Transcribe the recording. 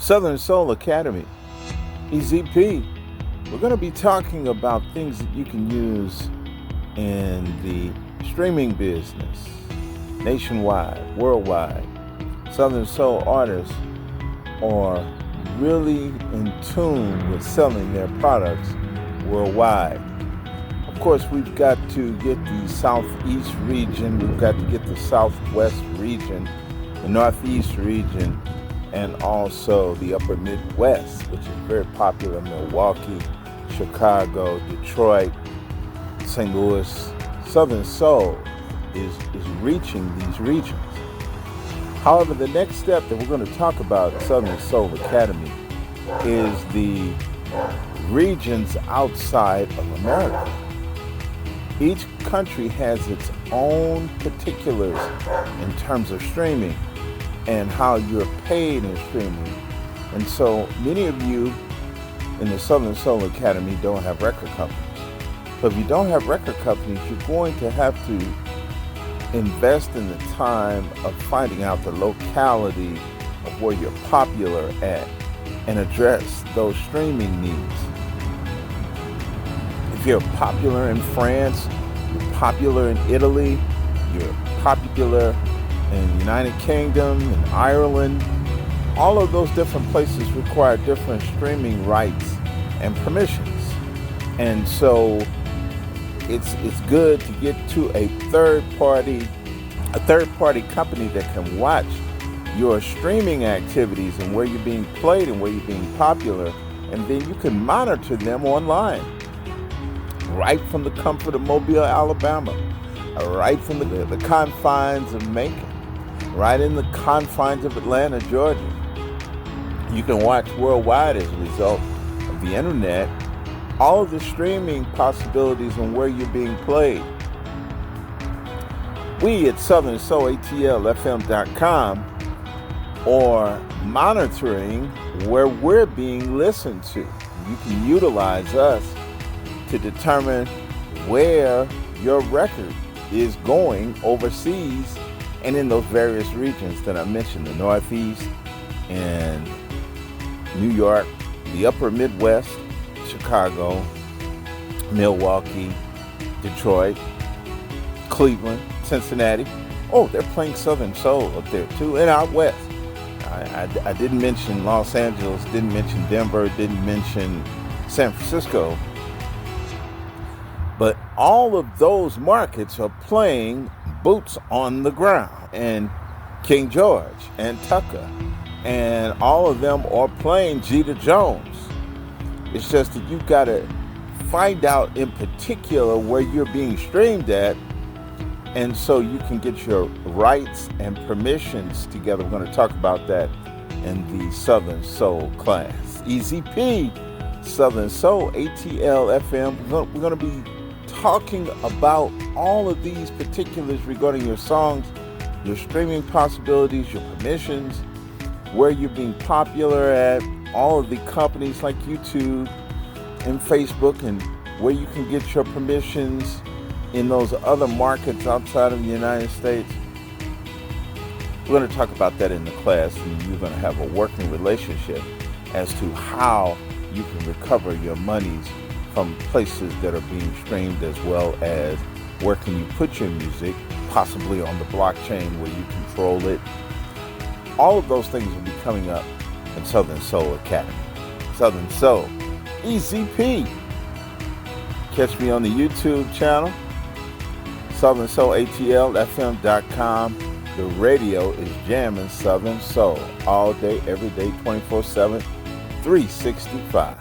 Southern Soul Academy, EZP. We're going to be talking about things that you can use in the streaming business, nationwide, worldwide. Southern Soul artists are really in tune with selling their products worldwide. Of course, we've got to get the Southeast region, we've got to get the Southwest region, the Northeast region, and also the Upper Midwest, which is very popular: Milwaukee, Chicago, Detroit, St. Louis. Southern Soul is reaching these regions. However, the next step that we're going to talk about at Southern Soul Academy is the regions outside of America. Each country has its own particulars in terms of streaming and how you're paid in streaming. And so many of you in the Southern Soul Academy don't have record companies. So if you don't have record companies, you're going to have to invest in the time of finding out the locality of where you're popular at and address those streaming needs. If you're popular in France, you're popular in Italy, you're popular in the United Kingdom, in Ireland, all of those different places require different streaming rights and permissions. And so it's good to get to a third party company that can watch your streaming activities and where you're being played and where you're being popular, and then you can monitor them online right from the comfort of Mobile, Alabama, right from the confines of Macon, right in the confines of Atlanta, Georgia. You can watch worldwide as a result of the internet, all of the streaming possibilities and where you're being played. We at Southern Soul ATL FM.com are monitoring where we're being listened to. You can utilize us to determine where your record is going overseas and in those various regions that I mentioned: the Northeast and New York, the Upper Midwest, Chicago, Milwaukee, Detroit, Cleveland, Cincinnati. Oh, they're playing Southern Soul up there too, and out west. I didn't mention Los Angeles, didn't mention Denver, didn't mention San Francisco. But all of those markets are playing boots on the ground, and King George and Tucker, and all of them are playing Jeter Jones. It's just that you've got to find out in particular where you're being streamed at, and so you can get your rights and permissions together. We're going to talk about that in the Southern Soul class. EZP, Southern Soul ATL FM. We're going to be talking about all of these particulars regarding your songs, your streaming possibilities, your permissions, where you're being popular at, all of the companies like YouTube and Facebook, and where you can get your permissions in those other markets outside of the United States. We're going to talk about that in the class, and you're going to have a working relationship as to how you can recover your monies from places that are being streamed, as well as where can you put your music, possibly on the blockchain where you control it. All of those things will be coming up in Southern Soul Academy. Southern Soul, EZP. Catch me on the YouTube channel, Southern Soul ATL FM.com. The radio is jamming Southern Soul all day, every day, 24/7, 365.